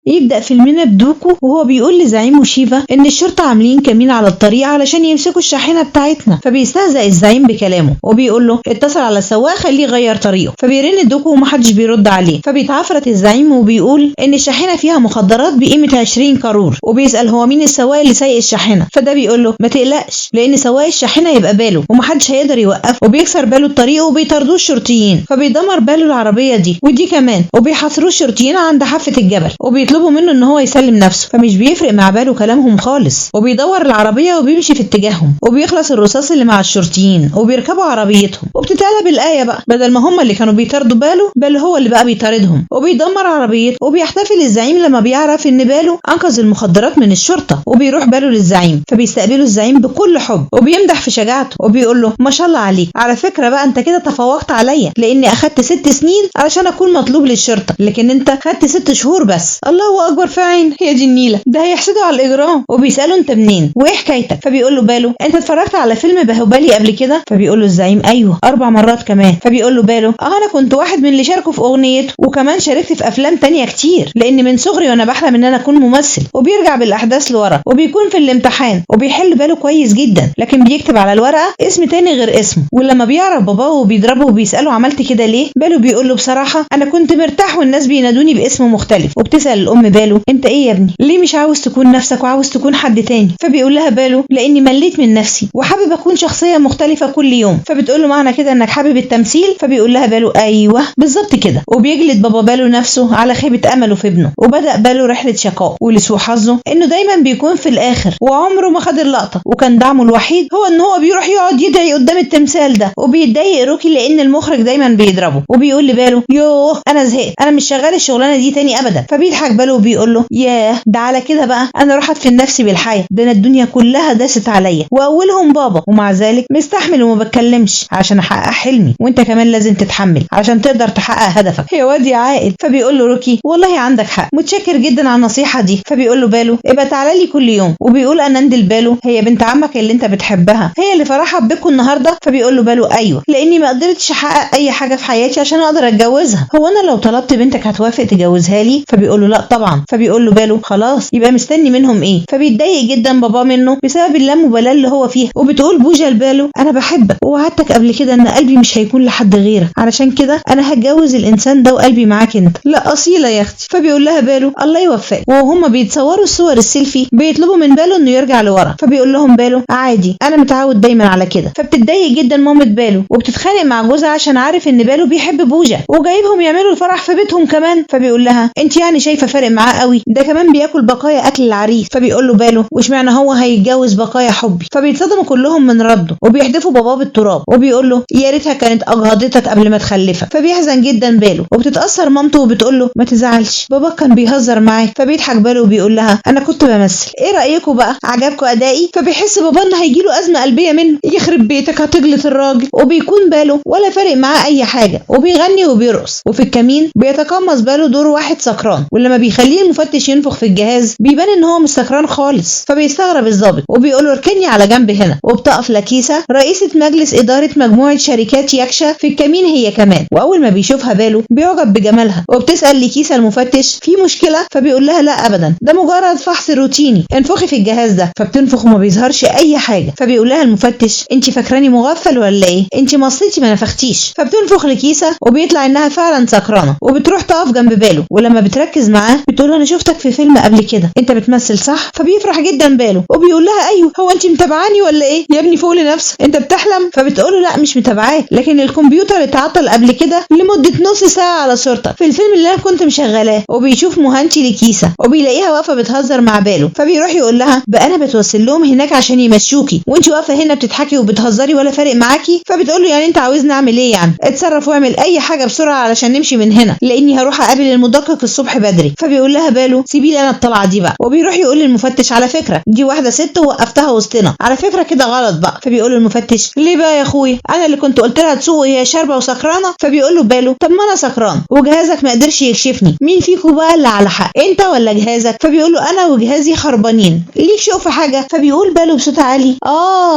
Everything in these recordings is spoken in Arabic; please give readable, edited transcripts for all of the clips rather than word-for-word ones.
يبدأ فيلمنا بدوكو وهو بيقول لزعيمه شيفا ان الشرطة عاملين كمين على الطريق علشان يمسكوا الشاحنة بتاعتنا. فبيستهزأ الزعيم بكلامه وبيقول له اتصل على السواق خليه يغير طريقه. فبيرن دوكو ومحدش بيرد عليه. فبيتعفرت الزعيم وبيقول ان الشاحنة فيها مخدرات بقيمة 20 قارور وبيسأل هو مين السواق اللي سايق الشاحنة. فده بيقول له ما تقلقش لان سواق الشاحنة يبقى باله ومحدش هيقدر يوقفه. وبيكسر باله الطريق وبيطاردوه الشرطيين. فبيدمر باله العربية ودي كمان وبيحاصروه الشرطيين عند حافة الجبل وبيطلبوا منه ان هو يسلم نفسه. فمش بيفرق مع باله كلامهم خالص وبيدور العربية وبيمشي في اتجاههم وبيخلص الرصاص اللي مع الشرطيين وبيركبوا عربيتهم. وبتتقلب الآية بقى بدل ما هم اللي كانوا بيطاردوا باله هو اللي بقى بيطاردهم وبيدمر عربيته. وبيحتفل الزعيم لما بيعرف ان باله انقذ المخدرات من الشرطة وبيروح باله للزعيم. فبيستقبله الزعيم بكل حب وبيمدح في شجاعته وبيقول له ما شاء الله عليك، على فكرة بقى انت كده تفوقت عليا لاني اخدت 6 سنين علشان اكون مطلوب للشرطة لكن انت خدت 6 شهور بس. الله اكبر في عين هي دي النيلة، ده هيحسدوا على الاجرام. وبيسأله انت منين وايه حكايتك؟ فبيقول له باله انت اتفرجت على فيلم باهوبالي قبل كده؟ فبيقول له الزعيم ايوه 4 مرات كمان. فبيقول له باله انا كنت واحد من اللي شاركوا في اغنيته وكمان شاركت في افلام تانية كتير لان من صغري وانا بحلم ان انا اكون ممثل. وبيرجع بالاحداث لورا وبيكون في الامتحان وبيحل باله كويس جدا لكن بيكتب على الورقة اسم تاني غير اسمه. ولما بيعرف باباه وبيضربه وبيسأله عملت كده ليه؟ باله بيقول له بصراحة انا كنت مرتاح والناس بينادوني باسم مختلف. وبتسأل الام باله انت ايه يا ابني ليه مش عاوز تكون نفسك وعاوز تكون حد تاني؟ فبيقول لها باله لاني مليت من نفسي وحابب اكون شخصية مختلفة كل يوم. فبتقول له معنى كده انك حابب التمثيل؟ فبيقول لها باله ايوه بالظبط كده. وبيجلد بابا باله نفسه على خيبة امله في ابنه. وبدأ باله رحلة شقاء ولسوء حظه انه دايما بيكون في الاخر وعمره ما خد اللقطة وكان دعمه الوحيد هو ان هو بيروح يقعد يدعي قدام التمثال ده. وبيتضايق روكي لان المخرج دايما بيضربه وبيقول لباله يوه انا زهقت انا مش شغال الشغلانه دي تاني ابدا. فبيضحك باله وبيقول له ياه ده على كده بقى انا راح ادفن نفسي بالحياه، ده انا الدنيا كلها داست عليا واولهم بابا ومع ذلك مستحمل وما بتكلمش عشان احقق حلمي وانت كمان لازم تتحمل عشان تقدر تحقق هدفك يا واد يا عاقل. فبيقول له روكي والله عندك حق متشكر جدا على النصيحه دي. فبيقول له باله ابقى تعالى لي كل يوم. وبيقول انندل باله هي بنت عمك اللي انت بتحبها هي اللي فرحها بيكم النهارده؟ فبيقول له باله ايوه لاني ما قدرتش احقق اي حاجه في حياتي عشان اقدر اتجوزها. هو انا لو طلبت بنتك هتوافق تجوزها لي؟ فبيقول له لا طبعا. فبيقول له باله خلاص يبقى مستني منهم ايه؟ فبيتضايق جدا بابا منه بسبب اللامبالاه اللي هو فيها. وبتقول بوجا لباله انا بحبك ووعدتك قبل كده ان قلبي مش هيكون لحد غيرك علشان كده انا هتجوز الانسان ده وقلبي معاك انت. لا اصيله يا اختي. فبيقول لها باله الله يوفقك. وهم بيتصوروا الصور السيلفي بيطلبوا من باله انه يرجع لورا. فبيقول لهم باله عادي انا متعود دايما على كده. فبتتضايق جدا مامة باله وبتتخانق مع جوزها عشان عارف ان باله بيحب بوجا وجايبهم يعملوا الفرح في بيتهم كمان. فبيقول لها انت يعني شايفه فارق معاه قوي؟ ده كمان بياكل بقايا اكل العريس. فبيقول له باله واشمعنى هو هيتجوز بقايا حبي؟ فبيتصدموا كلهم من رده وبيحدفوا باباه بالتراب وبيقول له يا ريتها كانت اجهضتك قبل ما تخلفك. فبيحزن جدا باله وبتتاثر مامته وبتقول له ما تزعلش بابا كان بيهزر معاك. فبيضحك باله وبيقول لها انا كنت بمثل، ايه رايكم بقى عجبكم ادائي؟ فبيحس بابا ان هيجيله ازمه قلبيه منه يخرب بيتك هتجلط الراجل. وبيكون باله ولا فارق معاه اي حاجه وبيغني وبيرقص. وفي الكمين بيتقمص باله دور واحد سكران ولما بيخليه المفتش ينفخ في الجهاز بيبان ان هو مش سكران خالص. فبيستغرب الضابط وبيقول له اركني على جنب هنا. وبتقف لكيسه رئيسه مجلس اداره مجموعه شركات يكشا في الكمين هي كمان. واول ما بيشوفها باله بيعجب بجمالها وبتسال لكيسه المفتش في مشكله؟ فبيقول لها لا ابدا ده مجرد فحص روتيني انفخي في الجهاز ده. فبتنفخ وما بيظهرش اي حاجه. فبيقول لها المفتش انت فاكراني مغفل ولا ايه؟ انت مصيتي ما نفختيش. فبتنفخ لكيسه وبيطلع انها فعلا سكرانه وبتروح تقف جنب باله ولما بتركز معاه بتقول له انا شفتك في فيلم قبل كده انت بتمثل صح؟ فبيفرح جدا باله وبيقول لها ايوه هو انت متابعاني ولا ايه يا ابني فوق لنفسك انت بتحلم؟ فبتقول له لا مش متابعاك لكن الكمبيوتر اتعطل قبل كده لمده نص ساعه على صورتك في الفيلم اللي انا كنت مشغلاه. وبيشوف مهانتي لكيسه وبيلاقيها واقفه بتهزر مع باله. فبيروح يقول لها بقى انا بتوصل لهم هناك عشان يمشوكي وانت واقفه هنا بتضحكي وبتهزري ولا فارق معاكي؟ فبتقول له يعني انت عاوزني اعمل ايه يعني؟ اتصرف واعمل اي حاجه بسرعه علشان نمشي من هنا لاني هروح اقابل المدقق الصبح بدري. فبيقول لها باله سيبي لي انا الطلعه دي بقى. وبيروح يقول للمفتش على فكره دي واحده ست ووقفتها وسطنا على فكره كده غلط بقى. فبيقول المفتش ليه بقى يا اخويا انا اللي كنت قلت لها تسوق وهي شاربه وسكرانه؟ فبيقول له باله طب ما انا سكران وجهازك ما قدرش يكشفني مين فيكم بقى اللي على حق انت ولا جهازك؟ فبيقول له انا وجهازي خربانين ليك شوق في حاجه؟ فبيقول باله بصوت عالي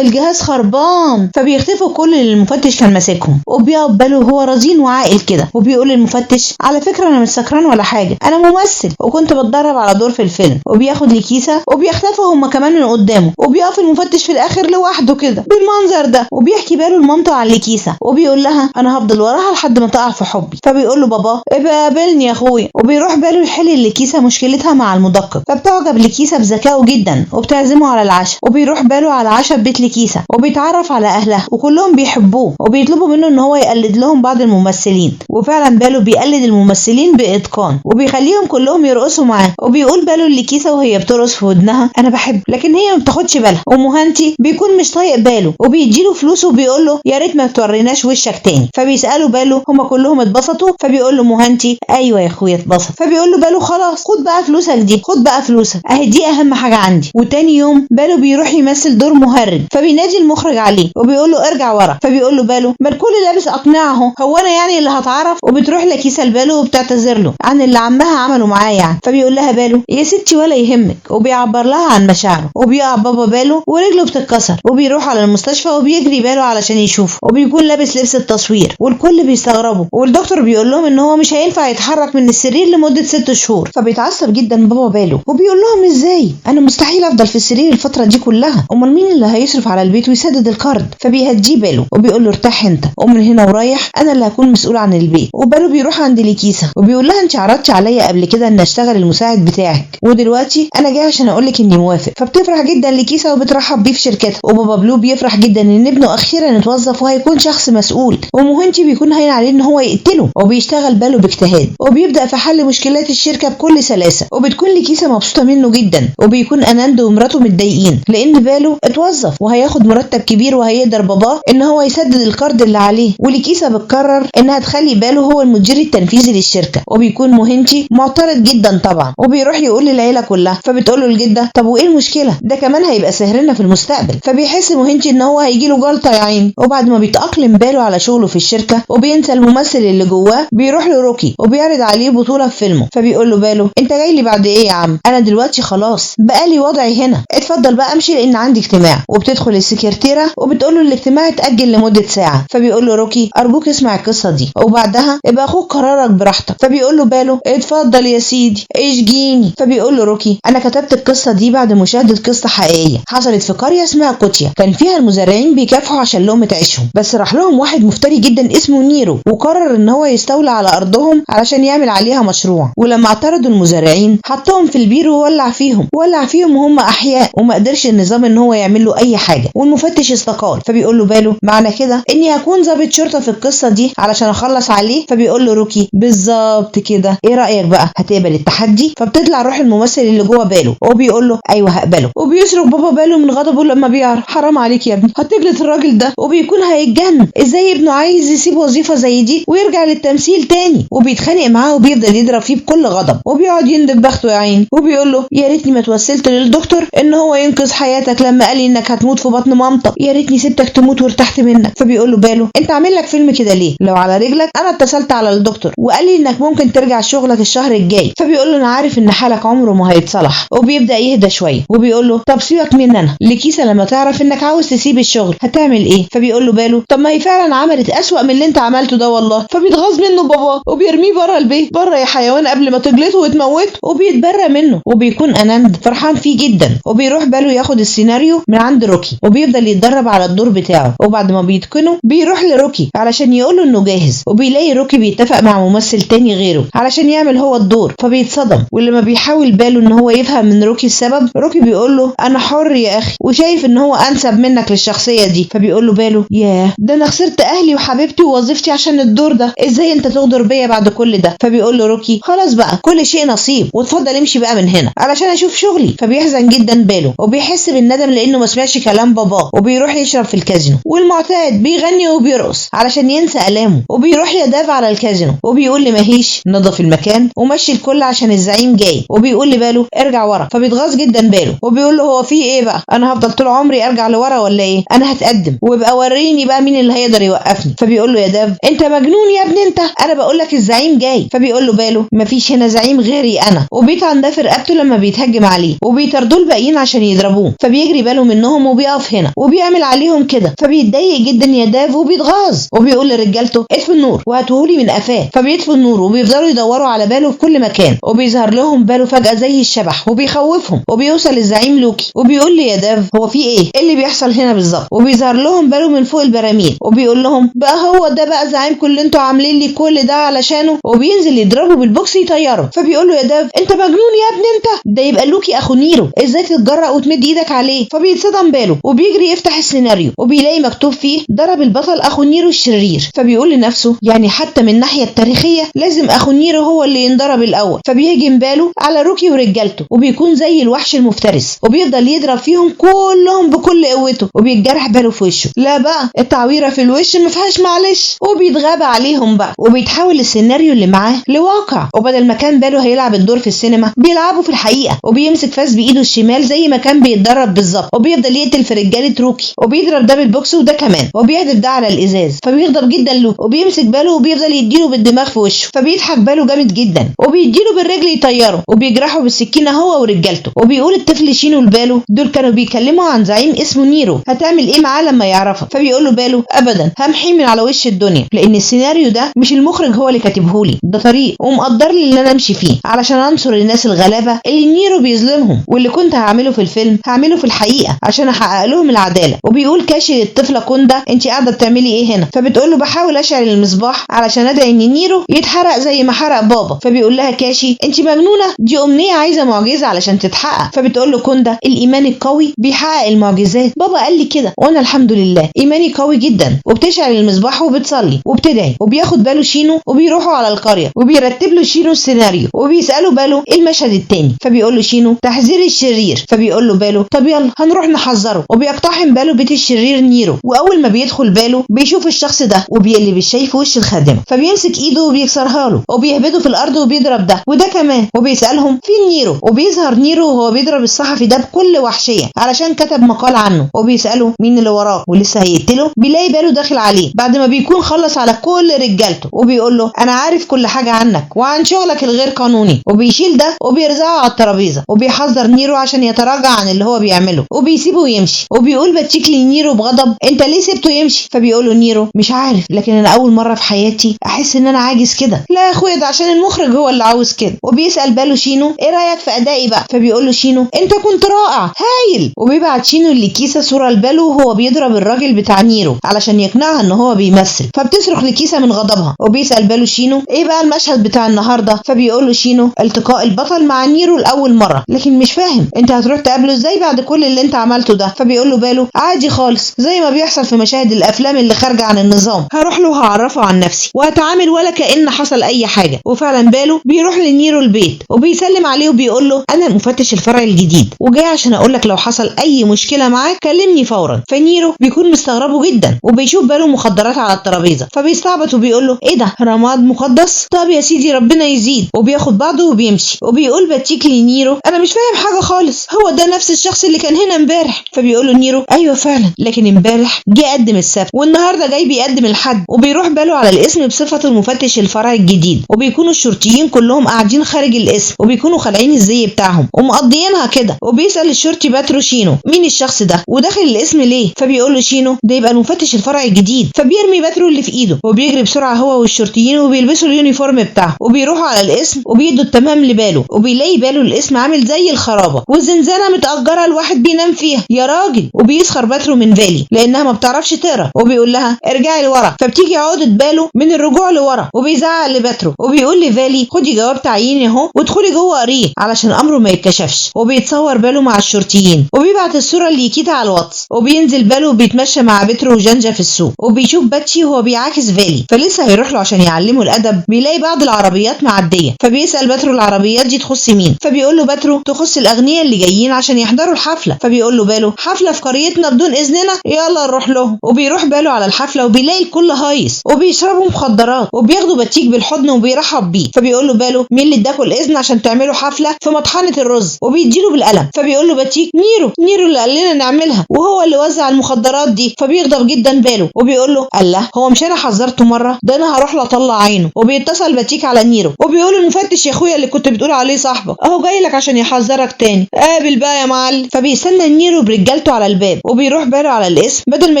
الجهاز خربان. فبيختفوا كل اللي المفتش كان ماسكهم وبيقف باله وهو رزين وعاقل كده وبيقول للمفتش على فكره انا مش سكران ولا حاجه انا ممثل ممثل وكنت بتدرب على دور في الفيلم. وبياخد لكيسة وبيختفوا هما كمان من قدامه، وبيقف المفتش في الاخر لوحده كده بالمنظر ده، وبيحكي باله لمامته عن لكيسة وبيقول لها انا هفضل وراها لحد ما تقع في حبي. فبيقول له بابا ابقى قابلني يا اخويا. وبيروح باله يحل لكيسة مشكلتها مع المدقق، فبتعجب لكيسة بذكائه جدا وبتعزمه على العشاء. وبيروح باله على عشاء بيت لكيسة وبيتعرف على اهلها وكلهم بيحبوه وبيطلبوا منه ان هو يقلد لهم بعض الممثلين. وفعلا باله بيقلد الممثلين باتقان وبيخليهم كلهم يرقصوا معاه. وبيقول باله لكيسة وهي بترقص في ودنها انا بحب، لكن هي ما بتاخدش بالها. ومهانتي بيكون مش طايق باله وبيديله فلوس وبيقول له يا ريت ما توريناش وشك تاني. فبيسالوا باله هما كلهم اتبسطوا؟ فبيقول له مهانتي ايوه يا اخويا اتبسط. فبيقول له باله خلاص خد بقى فلوسك دي، خد بقى فلوسك اهي دي اهم حاجه عندي. وتاني يوم باله بيروح يمثل دور مهرج، فبينادي المخرج عليه وبيقول له ارجع ورا. فبيقول له باله ما الكل لابس اقنعه اهو، هو انا يعني اللي هتعرف؟ وبتروح لكيسة لباله وبتعتذر له عن اللي عمها عمله معاه يعني. فبيقول لها باله يا ستي ولا يهمك، وبيعبر لها عن مشاعره. وبيقع بابا باله ورجله بتتكسر وبيروح على المستشفى وبيجري باله علشان يشوفه، وبيكون لابس لبس التصوير والكل بيستغربوا. والدكتور بيقول لهم ان هو مش هينفع يتحرك من السرير لمده 6 شهور. فبيتعصب جدا بابا باله وبيقول لهم ازاي انا مستحيل افضل في السرير الفتره دي كلها، امال مين اللي هيصرف على البيت ويسدد القرض؟ فبيهديه باله وبيقول له ارتاح انت، ومن هنا ورايح انا اللي هكون مسؤول عن البيت. وباله بيروح عند لكيسة وبيقول لها انت عرضتي عليا قبل كده ان اشتغل المساعد بتاعك، ودلوقتي انا جاي عشان اقول لك اني موافق. فبتفرح جدا لكيسة وبترحب بيه في شركتها. وبابا بلو بيفرح جدا ان ابنه اخيرا اتوظف وهيكون شخص مسؤول. ومهنتي بيكون هين عليه ان هو يقتله، وبيشتغل باله باجتهاد وبيبدا في حل مشكلات الشركه بكل سلاسه. وبتكون لكيسة مبسوطه منه جدا، وبيكون اناند ومراته متضايقين لان باله اتوظف وهياخد مرتب كبير وهيقدر باباه ان هو يسدد القرض اللي عليه. ولكيسة بتقرر انها تخلي باله هو المدير التنفيذي للشركه. وبيكون مهنتي معترض جدا طبعا، وبيروح يقول للعيله كلها. فبتقول له الجده طب وايه المشكله، ده كمان هيبقى سهرنا في المستقبل. فبيحس مهنتي ان هو هيجي له جلطه يا عين. وبعد ما بيتاقلم باله على شغله في الشركه وبينسى الممثل اللي جواه، بيروح لروكي وبيعرض عليه بطوله في فيلمه. فبيقول له باله انت جاي لي بعد ايه يا عم، انا دلوقتي خلاص بقالي وضعي هنا، اتفضل بقى امشي لان عندي اجتماع. وبتدخل السكرتيره وبتقول له الاجتماع اتاجل لمده ساعه. فبيقول له روكي ارجوك اسمع القصه دي وبعدها ابقى اخوك قرارك براحتك. فبيقول له باله اتفضل يا سيدي اشجيني. فبيقول له روكي انا كتبت القصه دي بعد مشاهده قصه حقيقيه حصلت في قريه اسمها كوتيا، كان فيها المزارعين بيكافحوا عشان لقمه عيشهم، بس راح لهم واحد مفتري جدا اسمه نيرو وقرر ان هو يستولى على ارضهم علشان يعمل عليها مشروع. ولما اعترضوا المزارعين حطهم في البير وولع فيهم وهم احياء، وما قدرش النظام ان هو يعمل له اي حاجه، والمفتش استقال. فبيقول له باله معنى كده اني هكون ضابط شرطه في القصه دي علشان اخلص عليه. فبيقول له روكي بالظبط كده، ايه رايك بقى هتقبل التحدي؟ فبتطلع روح الممثل اللي جوه باله وبيقول له ايوه هقبله. وبيصرخ بابا باله من غضبه لما بيعرف حرام عليك يا ابني هتجلط الراجل ده، وبيكون هيتجنن ازاي ابنه عايز يسيب وظيفه زي دي ويرجع للتمثيل تاني. وبيتخانق معاه وبيفضل يضرب فيه بكل غضب وبيقعد يندب بخته يا عيني. وبيقول له يا ريتني ما توسلت للدكتور ان هو ينقذ حياتك لما قال لي انك هتموت في بطن مامتك، يا ريتني سبتك تموت وارتحت منك. فبيقول له باله انت عامل لك فيلم كده ليه؟ لو على رجلك انا اتصلت على الدكتور وقال لي انك ممكن ترجع شغلك الشهر الجاي. فبيقول له انا عارف ان حالك عمره ما هيتصلح. وبيبدا يهدى شويه وبيقول له طب سيبك مني انا، لكيسة لما تعرف انك عاوز تسيب الشغل هتعمل ايه؟ فبيقول له باله طب ما هي فعلا عملت اسوأ من اللي انت عملته ده والله. فبيتغاظ منه باباه وبيرميه بره البيت، بره يا حيوان قبل ما تجلطه وتموته، وبيتبرى منه. وبيكون اناند فرحان فيه جدا وبيروح باله ياخد السيناريو من عند روكي وبيفضل يتدرب على الدور بتاعه. وبعد ما بيتقنه بيروح لروكي علشان يقوله انه جاهز، وبيلاقي روكي بيتفق مع ممثل تاني غيره علشان يعمل هو الدور. فبيتصدم، ولما بيحاول باله ان هو يفهم من روكي السبب، روكي بيقول له انا حر يا اخي وشايف ان هو انسب منك للشخصيه دي. فبيقول له باله ياه ده انا خسرت اهلي وحبيبتي ووظيفتي عشان الدور ده، ازاي انت تغدر بيا بعد كل ده؟ فبيقول له روكي خلاص بقى كل شيء نصيب واتفضل امشي بقى من هنا علشان اشوف شغلي. فبيحزن جدا باله وبيحس بالندم لانه ما سمعش كلام باباه، وبيروح يشرب في الكازينو والمعتاد بيغني وبيرقص علشان ينسى الامه. وبيروح يدافع على الكازينو وبيقول لمهيش نظف المكان ومشي الكل عشان الزعيم جاي، وبيقول لباله ارجع ورا. فبيتغاظ جدا باله وبيقول له هو في ايه بقى، انا هفضل طول عمري ارجع لورا ولا ايه؟ انا هتقدم ويبقى وريني بقى مين اللي هيقدر يوقفني. فبيقول له يا داف انت مجنون يا ابني انت، انا بقول لك الزعيم جاي. فبيقول له باله مفيش هنا زعيم غيري انا، وبيطعن ده في رقبته لما بيتهجم عليه وبيطردوه الباقيين عشان يضربوه. فبيجري باله منهم وبيقف هنا وبيعمل عليهم كده. فبيتضايق جدا يا داف وبيتغاظ وبيقول لرجالته اطفوا النور وهاتوهولي من قفاه. فبيطفوا النور وبيفضلوا يدوروا على باله في كل كل مكان، وبيظهر لهم باله فجأة زي الشبح وبيخوفهم. وبيوصل الزعيم لوكي وبيقول لي يا داف هو في ايه اللي بيحصل هنا بالظبط، وبيظهر لهم باله من فوق البراميل وبيقول لهم بقى هو ده بقى زعيمكم اللي انتوا عاملين لي كل ده علشانه، وبينزل يضربه بالبوكس يطيره. فبيقول له يا داف انت مجنون يا ابني، انت ده يبقى لوكي اخو نيرو، ازاي تتجرأ وتمد ايدك عليه؟ فبيتصدم باله وبيجري يفتح السيناريو وبيلاقي مكتوب فيه ضرب البطل اخو نيرو الشرير. فبيقول لنفسه يعني حتى من الناحيه التاريخيه لازم اخو نيرو هو اللي ينضرب الاول. فبيهجم باله على روكي ورجالته وبيكون زي الوحش المفترس وبيفضل يضرب فيهم كلهم بكل قوته، وبيتجرح باله في وشه. لا بقى التعويره في الوش ما فيهاش معلش، وبيتغابى عليهم بقى وبيتحول السيناريو اللي معاه لواقع، وبدل ما كان باله هيلعب الدور في السينما بيلعبه في الحقيقه، وبيمسك فاس بايده الشمال زي ما كان بيتدرب بالظبط، وبيفضل يقتل في رجاله روكي وبيضرب ده بالبوكس وده كمان، وبيهدف ده على الازاز. فبيغضب جدا لوكي وبيمسك باله وبيفضل يديله بالدماغ في وشه، فبيضحك باله جامد جدا وبيديله بالرجل يطيره وبيجرحه بالسكينه هو ورجالته. وبيقول الطفل شينو لباله دول كانوا بيكلموا عن زعيم اسمه نيرو، هتعمل ايه معاه لما يعرفك؟ فبيقول له باله ابدا همحيه من على وش الدنيا، لان السيناريو ده مش المخرج هو اللي كاتبهولي، ده طريق ومقدر لي اللي انا امشي فيه علشان انصر الناس الغلابه اللي نيرو بيظلمهم، واللي كنت هعمله في الفيلم هعمله في الحقيقه عشان احقق لهم العداله. وبيقول كاشي للطفله كوندا انت قاعده بتعملي ايه هنا؟ فبتقول له بحاول اشعل المصباح علشان ادعي ان نيرو يتحرق زي ما حرق بابا. فبيقول لها كاشي انت مجنونه، دي امنيه عايزه معجزه علشان تتحقق. فبتقول له كوندا الايمان القوي بيحقق المعجزات، بابا قال لي كده وانا الحمد لله ايماني قوي جدا. وبتشعل المصباح وبتصلي وبتدعي، وبياخد باله شينو وبيروحوا على القريه وبيرتب له شينو السيناريو وبيساله باله ايه المشهد التاني. فبيقول له شينو تحذير الشرير. فبيقول له باله طب يلا هنروح نحذره، وبيقتحم باله بيت الشرير نيرو. واول ما بيدخل باله بيشوف الشخص ده وبيقلب الشاي في وش الخادمه، فبيمسك ايده وبيكسرها له وبيهبده في الارض وبيضرب ده وده كمان، وبيسالهم فين نيرو؟ وبيظهر نيرو وهو بيضرب الصحفي ده بكل وحشيه علشان كتب مقال عنه، وبيساله مين اللي وراه ولسه هيقتله. بيلاقي باله داخل عليه بعد ما بيكون خلص على كل رجالته وبيقول له انا عارف كل حاجه عنك وعن شغلك الغير قانوني، وبيشيل ده وبيرزعه على الترابيزه وبيحذر نيرو عشان يتراجع عن اللي هو بيعمله وبيسيبه يمشي. وبيقول باتشيك لنيرو بغضب انت ليه سبته يمشي؟ فبيقول له نيرو مش عارف، لكن انا اول مره في حياتي احس ان انا عاجز كده. لا يا اخويا ده عشان المخرج هو اللي عاوز كده. وبيسال باله شينو ايه رايك في ادائي بقى؟ فبيقول له شينو انت كنت رائع هايل. وبيبعت شينو لكيسه صوره لباله وهو بيضرب الراجل بتاع نيرو علشان يقنعها ان هو بيمثل، فبتصرخ لكيسه من غضبها. وبيسال باله شينو ايه بقى المشهد بتاع النهارده؟ فبيقول له شينو التقاء البطل مع نيرو لاول مره، لكن مش فاهم انت هتروح تقابله ازاي بعد كل اللي انت عملته ده؟ فبيقول له باله عادي خالص زي ما بيحصل في مشاهد الافلام اللي خارجه عن النظام، هروح له وهعرفه عن نفسي وهتعامل ولا كأن حصل اي حاجه. وفعلا باله بيروح لنيرو البيت وبيسلم عليه وبيقول له انا المفتش الفرعي الجديد وجاي عشان اقول لك لو حصل اي مشكله معاك كلمني فورا. فنيرو بيكون مستغربه جدا وبيشوف باله مخدرات على الترابيزه، فبيستعبط وبيقول له ايه ده رماد مقدس؟ طب يا سيدي ربنا يزيد. وبياخد بعضه وبيمشي. وبيقول باتشيك لنيرو انا مش فاهم حاجه خالص، هو ده نفس الشخص اللي كان هنا امبارح؟ فبيقول له نيرو ايوه فعلا، لكن امبارح جه قدم السبت والنهارده جاي بيقدم الحد. وبيروح باله على الاسم بصفته المفتش الفرعي الجديد، وبيكونوا الشرطيين كلهم قاعدين خارج الاسم وبيكونوا خالعين الزي بتاعهم ومقضيينها كده. وبيسال الشرطي باترو شينو مين الشخص ده وداخل الاسم ليه؟ فبيقول له شينو ده يبقى المفتش الفرعي الجديد. فبيرمي باترو اللي في ايده وبيجري بسرعه هو والشرطيين وبيلبسوا اليونيفورم بتاعه وبيروحوا على الاسم وبيدوا التمام لباله. وبيلاقي باله الاسم عامل زي الخرابه والزنزانه متأجره الواحد بينام فيها يا راجل. وبيسخر باترو من فالي لانها ما بتعرفش تقرا وبيقول لها ارجعي لورا، فبتيجي عقده باله من الرجوع لورا وبيزعق لباترو وبيقول لفالي خدي جواب تعييني اهو وادخلي جوه قريه علشان امره ما يتكشفش. وبيتصور باله مع الشرطيين وبيبعت الصوره ليكيتا على الواتس. وبينزل باله وبيتمشى مع باترو وجانجا في السوق وبيشوف باتشي وهو بيعاكس فالي، فلسه هيروح له عشان يعلمه الادب. بيلاقي بعض العربيات معديه فبيسال باترو العربيات دي تخص مين؟ فبيقول له باترو تخص الاغنياء اللي جايين عشان يحضروا الحفله. فبيقول له باله حفله في قريتنا بدون اذننا؟ يلا نروح لهم. وبيروح باله على الحفله وبيلاقي الكل هايص وبيشربوا مخدرات وبياخدوا باتشيك بالحضن وبيرحب بيه. فبيقول له باله مين اللي اداكوا الاذن عشان تعملوا حفله في مطحنه الرز؟ وبيديله بالقلم. فبيقول له باتشيك نيرو اللي قال لنا نعملها وهو اللي وزع المخدرات دي. فبيغضب جدا باله وبيقول له الله هو مش انا حذرته مره؟ ده انا هروح له اطلع عينه. وبيتصل باتشيك على نيرو وبيقول له المفتش يا اخويا اللي كنت بتقول عليه صاحبك اهو جاي لك عشان يحذرك تاني، قابل بقى يا معلم. فبيستنى نيرو برجالته على الباب وبيروح باله على الاسم بدل ما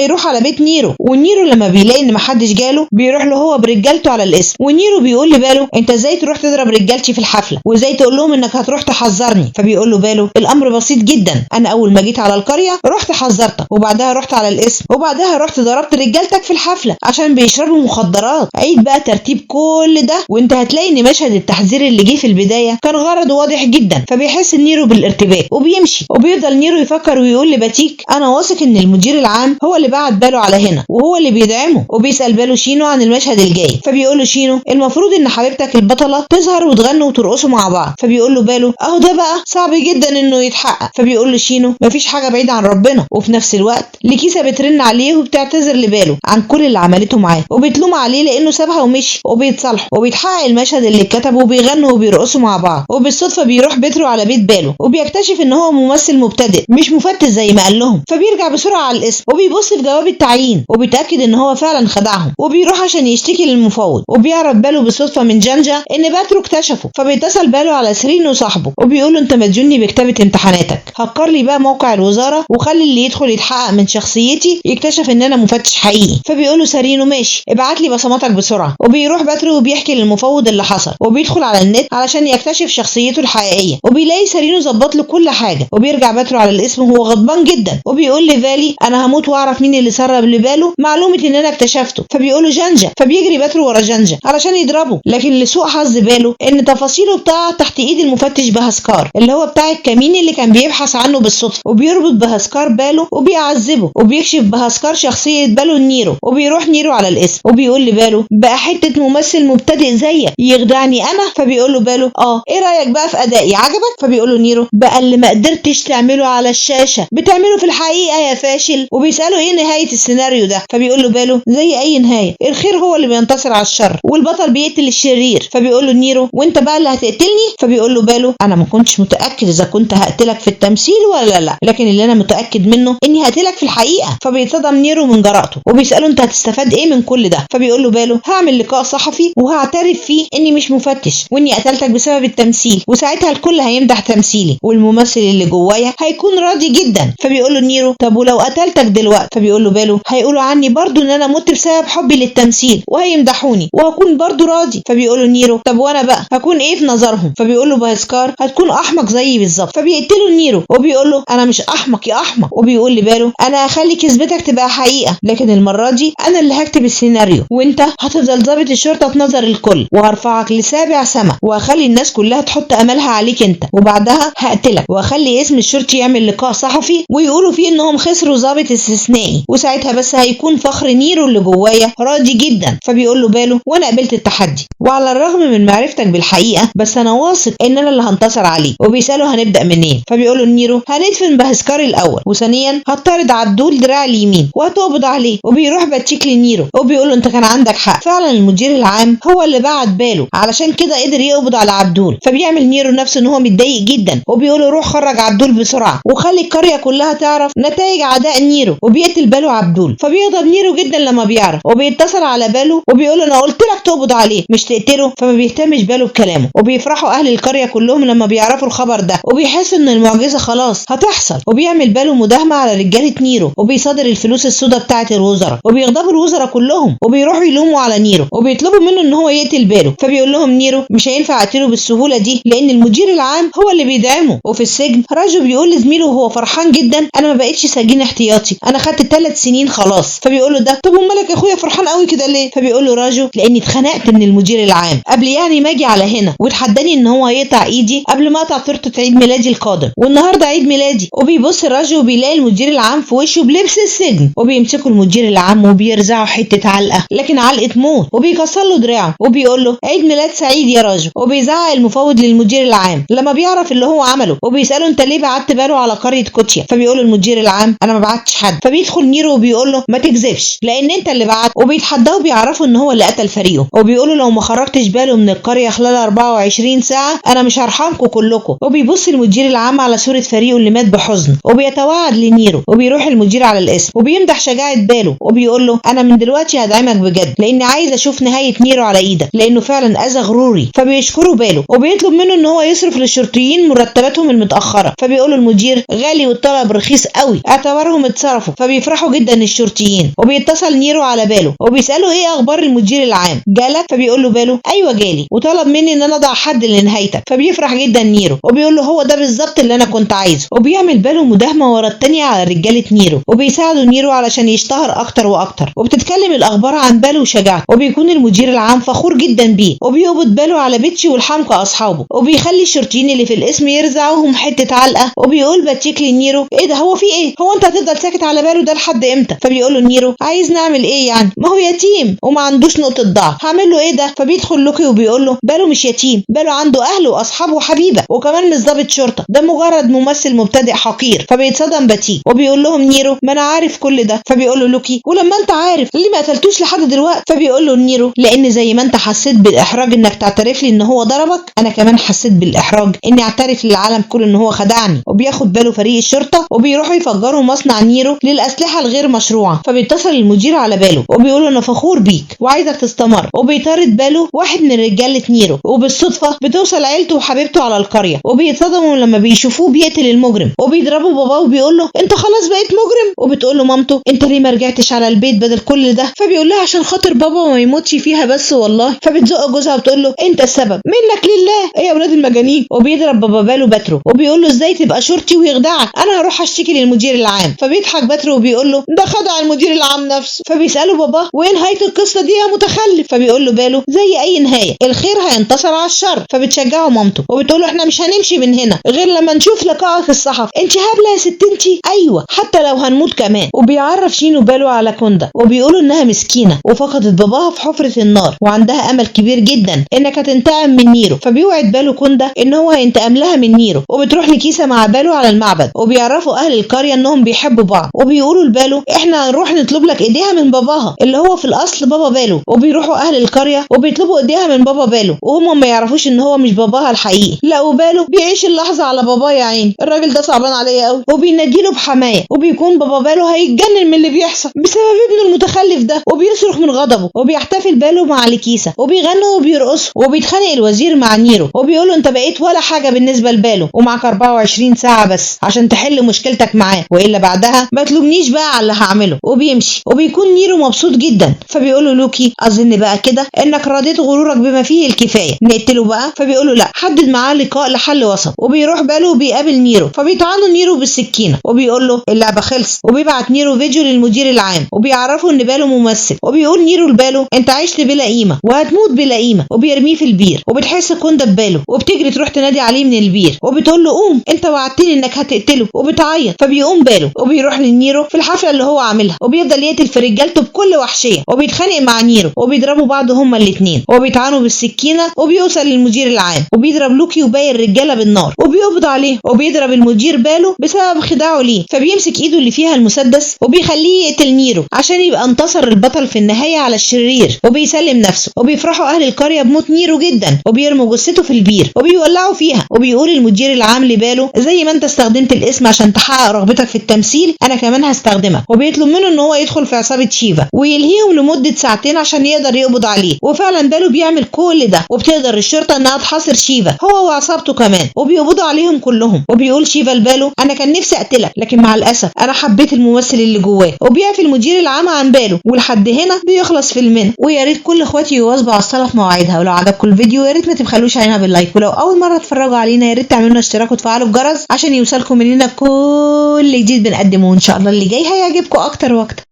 يروح على بيت نيرو. ونيرو لما بيلاقي ان محدش جاله بيروح له هو برجالته على الاسم. ونيرو بيقول لباله انت ازاي تروح تضرب رجالتي في الحفله، وازاي تقول لهم انك هتروح تحذرني؟ فبيقول له باله الامر بسيط جدا، انا اول ما جيت على القريه رحت حذرتك، وبعدها رحت على الاسم، وبعدها رحت ضربت رجالتك في الحفله عشان بيشربوا مخدرات. عيد بقى ترتيب كل ده وانت هتلاقي ان مشهد التحذير اللي جه في البدايه كان غرضه واضح جدا. فبيحس نيرو بالارتباك وبيمشي، وبيفضل نيرو يفكر ويقول لباتيك انا واثق ان المدير العام هو اللي بعت باله على هنا وهو اللي بيدعمه. وبيسال باله شينو عن المشهد الجاي، فبيقول له شينو المفروض ان حبيبتك البطله تظهر وتغنوا وترقصوا مع بعض. فبيقول له باله اهو ده بقى صعب جدا انه يتحقق. فبيقول له شينو مفيش حاجه بعيده عن ربنا. وفي نفس الوقت لكيسه بترن عليه وبتعتذر لباله عن كل اللي عملته معاه، وبتلوم عليه لانه سابها ومشي، وبيتصالحوا وبيتحقق المشهد اللي اتكتب وبيغنوا وبيرقصوا مع بعض. وبالصدفه بيروح بيترو على بيت باله وبيكتشف ان هو ممثل مبتدئ مش مفتش زي ما قال لهم. فبيرجع بسرعه على الاسم وبيبص في جواب التعيين وبيتاكد ان هو فعلا خدعهم، وبيروح عشان يشتكي للمفوض. وبيعرف باله بالصدفه من جانجا ان باترو اكتشفه، فبيتصل باله على سيرين وصاحبه وبيقول له انت مديوني بكتابه امتحاناتك، هكر لي بقى موقع الوزاره وخلي اللي يدخل يتحقق من شخصيتي يكتشف ان انا مفتش حقيقي. فبيقول له سيرينو ماشي ابعت لي بصماتك بسرعه. وبيروح باترو وبيحكي للمفوض اللي حصل، وبيدخل على النت علشان يكتشف شخصيته الحقيقيه، وبيلاقي سيرينو ظبط له كل حاجه. وبيرجع باترو على الاسم وهو غضبان جدا وبيقول لفالي انا هموت واعرف مين اللي سرب لباله معلومه ان انا اكتشفته. فبيقول له جانجا، فبيجري باترو ورا جانجا علشان يضربه، لكن لسوء حظ باله ان تفاصيله بتاع تحت ايد المفتش بهاسكار اللي هو بتاع الكمين اللي كان بيبحث عنه بالصدفه. وبيربط بهاسكار باله وبيعذبه، وبيكشف بهاسكار شخصيه باله نيرو. وبيروح نيرو على الاسم وبيقول لباله بقى حته ممثل مبتدئ زيك يخدعني انا؟ فبيقول له باله ايه رايك بقى في ادائي، عجبك؟ فبيقول له نيرو بقى اللي ما قدرتش تعمله على الشاشه بتعمله في الحقيقه يا فاشل. وبيساله ايه نهايه السيناريو ده؟ فبيقول له باله زي اي نهايه، الخير هو اللي بينتصر على الشر والبطل بيقتل الشرير. فبيقول له نيرو وانت بقى اللي هتقتلني؟ فبيقول له باله انا ما كنتش متاكد اذا كنت هقتلك في التمثيل ولا لا، لكن اللي انا متاكد منه اني هقتلك في الحقيقه. فبيتصدم نيرو من جرأته وبيساله انت هتستفاد ايه من كل ده؟ فبيقول له باله هعمل لقاء صحفي وهعترف فيه اني مش مفتش واني قتلتك بسبب التمثيل، وساعتها الكل هيمدح تمثيلي والممثل اللي جوايا هيكون راضي جدا. فبيقول له نيرو طب ولو قتلتك دلوقتي؟ فبيقول له باله هيقولوا عني برضو ان انا مت بسبب حبي للتمثيل وهيمدحوني وهكون برضو راضي. فبيقول له نيرو طب وانا بقى هكون ايه في نظرهم؟ فبيقول له بهاسكار هتكون احمق زيي بالظبط. فبيقتله نيرو وبيقول له انا مش احمق يا احمق. وبيقول لباله انا هخلي كذبتك تبقى حقيقه، لكن المره دي انا اللي هكتب السيناريو وانت هتفضل ضابط الشرطه في نظر الكل، وهرفعك لسابع سما وهخلي الناس كلها تحط املها عليك انت، وبعدها هقتلك وهخلي اسم الشرطي يعمل لقاء صحفي ويقولوا فيه انهم خسروا ضابط استثنائي، وساعتها بس هيكون فخر نيرو اللي جوايا راضي جدا. فبيقول له باله وانا قبلت التحدي وعلى الرغم من معرفتك بالحقيقه بس انا واثق ان انا اللي هنتصر عليه. وبيساله هنبدا منين؟ فبيقول له نيرو هندفن بهاسكار الاول، وثانيا هتطرد عبدول دراع اليمين وهتقبض عليه. وبيروح باتشيك لنيرو وبيقول له انت كان عندك حق، فعلا المدير العام هو اللي بعت باله علشان كده قدر يقبض على عبدول. فبيعمل نيرو نفسه ان هو متضايق جدا وبيقول له روح خرج عبدول بسرعه وخلي القريه كلها تعرف نتائج عداء نيرو. وبيقتل باله عبدول، فبيغضب نيرو جدا لما بيعرف وبيتصل على باله وبيقول له انا قلت لك تقبض عليه مش تقتله. فما بيهتمش باله بكلامه، وبيفرحوا اهل القريه كلهم لما بيعرفوا الخبر ده وبيحسوا ان المعجزه خلاص هتحصل. وبيعمل باله مداهمه على رجاله نيرو وبيصادر الفلوس السوداء بتاعه الوزراء، وبيغضبوا الوزراء كلهم وبيروحوا يلوموا على نيرو وبيطلبوا منه ان هو يقتل باله. فبيقول لهم نيرو مش هينفع اقتله بالسهوله دي لان المدير العام هو اللي بيدعمه. وفي السجن راجو بيقول لزميله وهو فرحان جدا انا ما بقتش سجين احتياطي، انا خدت 3 سنين خلاص. فبيقول له ده طب امالك يا اخويا فرحان قوي كده ليه؟ فبيقول له راجو لاني اتخنقت من المدير العام قبل يعني ما اجي على هنا وتحداني ان هو هيقطع ايدي قبل ما اقطع تورته عيد ميلادي القادم، والنهارده عيد ميلادي. وبيبص راجو وبيلاقي المدير العام في وشه بلبس السجن، وبيمسكوا المدير العام وبيرزعوا حته علقه لكن علقه موت وبيكسر له دراعه وبيقول له عيد ميلاد سعيد يا راجو. وبيزعق المفوض للمدير العام لما بيعرف اللي هو عمله وبيساله انت ليه بعت باله على قريه كوتيا؟ فبيقول المدير العام انا ما بعتش حد. فبيدخل نيرو وبيقول له ما تكذبش لان انت اللي بعت، وبيتحداه وبيعرفوا ان هو اللي قتل فريقه، وبيقولوا لو ما خرجتش باله من القريه خلال 24 ساعه انا مش هرحمكم كلكم. وبيبص المدير العام على صوره فريقه اللي مات بحزن وبيتوعد لنيرو، وبيروح المدير على الاسم وبيمدح شجاعه باله وبيقول له انا من دلوقتي هدعمك بجد لاني عايز اشوف نهايه نيرو على ايدك لانه فعلا اذى غروري. فبيشكره باله وبيطلب منه ان هو يصرف للشرطيين مرتباتهم المتاخره. فبيقول المدير غالي والطلب رخيص قوي اعتبرهم اتصرفوا. فبيفرحوا جدا الشرطيين وبيتصل نيرو على باله وبيساله ايه اخبار المدير العام جالك؟ فبيقول له باله ايوه جالي وطلب مني ان انا اضع حد لنهايتك. فبيفرح جدا نيرو وبيقول له هو ده بالظبط اللي انا كنت عايزه، وبيعمل باله مداهمه ورا التانيه على رجاله نيرو وبيساعدوا نيرو علشان يشتهر اكتر واكتر. وبتتكلم الاخبار عن باله وشجاعته، وبيكون المدير العام فخور جدا بيه وبيقبض باله على بيتشي والحمقى اصحابه، وبيخلي الشرطيين اللي في القسم يرزعوهم حته علقه. وبيقول باتشيك لنيرو ايه ده، هو في ايه، هو انت هتفضل ساكت على باله ده لحد امتى؟ فبيقول له نيرو عايز نعمل ايه يعني، ما هو يتيم وما عندوش نقطه ضعف، هعمل له ايه ده؟ فبيدخل لوكي وبيقول له باله مش يتيم، باله عنده اهل واصحاب وحبيبه وكمان مش ضابط شرطه، ده مجرد ممثل مبتدئ حقير. فبيتصدم باتشيك وبيقول لهم نيرو ما انا عارف كل ده. فبيقول له لوكي ولما انت عارف ليه ما قتلتوش لحد دلوقتي؟ فبيقول له نيرو لان زي ما انت حسيت بالاحراج انك تعترف لي ان هو ضربك، انا كمان حسيت بالاحراج اني اعترف للعالم كله ان هو خدعني. وبياخد باله فريق الشرطه وبيروحوا يفجروا مصنع نيرو للاسلحه الغير مشروعه. فبيتصل المدير على باله وبيقول له انا فخور بيك وعايزك تستمر. وبيطارد باله واحد من رجاله نيرو، وبالصدفه بتوصل عيلته وحبيبته على القريه وبيتصدموا لما بيشوفوه بيقتل المجرم. وبيضربوا باباه وبيقول له انت خلاص بقيت مجرم. وبتقول له مامته انت ليه ما رجعتش على البيت بدل كل ده؟ فبيقول لها عشان خاطر بابا ما يموتش فيها بس والله. فبتزق جوزها وبتقول له انت السبب، منك لله ايه يا ولاد المجانين. وبيضرب بابا باله باترو وبيقول له ازاي تبقى شرطي ويخدعك، انا هروح اشتكي للمدير العام. فبيضحك باترو وبيقول له ده خدع المدير العام نفسه. فبيساله بابا وايه نهايه القصه دي يا متخلف؟ فبيقول له باله زي اي نهايه الخير هينتصر على الشر. فبتشجعه مامته وبتقول له احنا مش هنمشي من هنا غير لما نشوف لقائك الصحفي. انت هبله يا ست انتي؟ ايوه حتى لو هنموت كمان. وبيعرف شينو باله على كوندا وبيقولوا انها مسكينه وفقدت باباها في حفره النار وعندها امل كبير جدا انك هتنتقم من نيرو. فبيوعد باله كوندا ان هو هينتقم لها من نيرو. وبتروح لكيسه مع باله على المعبد وبيعرفوا اهل القريه انهم بيحبوا بعض وبيقولوا لباله احنا هنروح نطلب لك ايديها من باباها اللي هو في الاصل بابا باله. وبيروحوا اهل القريه وبيطلبوا ايديها من بابا باله وهم ما يعرفوش ان هو مش باباها الحقيقي. لا وباله بيعيش اللحظه على باباه يا عيني، الراجل ده صعبان عليا قوي وبيناديله بحمايه. وبيكون بابا باله هيتجنن من اللي بيحصل بسبب ابنه المتخلف ده وبيصرخ من غضبه. وبيحتفل باله مع لكيسه وبيغنوا وبيرقصوا. وبيتخانق الوزير مع نيرو وبيقول له انت بقيت ولا حاجه بالنسبه لباله ومعك 24 ساعه بس عشان تحل مشكلتك معاه والا بعدها ما تلومنيش بقى على اللي هعمله. وبيمشي وبيكون نيرو مبسوط جدا. فبيقول له لوكي اظن بقى كده انك رضيت غرورك بما فيه الكفايه، نقتله بقى. فبيقول له لا حدد معاه لقاء لحل وسط. وبيروح باله وبيقابل نيرو فبيطعنوا نيرو بالسكينه وبيقول له اللعبه خلص. وبيبعت نيرو فيديو للمدير العام وبيعرفه ان باله ممثل. وبيقول نيرو لباله انت عشت بلا قيمه وهتموت بلا قيمه. وبيرميه في البير وبتحس كوندا بباله وبتجري تروح تنادي عليه من البير وبتقول له قوم انت وعدتني انك هتقتله. وبتعيط. فبيقوم باله وبيروح لنيرو في الحفله اللي هو عاملها وبيفضل يقتل في رجالته بكل وحشيه وبيتخانق مع نيرو وبيضربوا بعض هما الاثنين وبيتعانوا بالسكينه. وبيوصل للمدير العام وبيضرب لوكي وباقي الرجاله بالنار وبيقبض عليه وبيضرب المدير باله بسبب خداعه ليه. فبيمسك ايده اللي فيها المسدس وبيخليه يقتل نيرو عشان يبقى انتصر البطل في النهايه على الشرير وبيسلم نفسه. وبيفرحوا اهل القريه بموت نيرو جدا وبيرموا جثته في البير وبيولعوا فيها. وبيقول المدير العام لباله زي ما انت استخدمت الاسم عشان تحقق رغبتك في التمثيل انا كمان هستخدمك. وبيطلب منه ان هو يدخل في عصابه شيفا ويلهيهم لمده ساعتين عشان يقدر يقبض عليه. وفعلا باله بيعمل كل ده وبتقدر الشرطه انها تحاصر شيفا هو وعصابته كمان وبيقبضوا عليهم كلهم. وبيقول شيفا لباله انا كان نفسي اقتلك لكن مع الاسف انا حبيت الممثل اللي جواه. وبيعفي المدير العام عن باله. ولحد هنا بيخلص فيلمنا. ويا ريت كل اخواتي يواظبوا على الصلاه في مواعيدها. ولو عجبكم الفيديو يا ريت ما تبخلوش علينا باللايك. ولو اول مره تتفرجوا علينا يا ريت تعملوا لنا اشتراك وتفعلوا الجرس عشان يوصلكم مننا كل جديد بنقدمه. وان شاء الله اللي جاي هيعجبكم اكتر واكتر.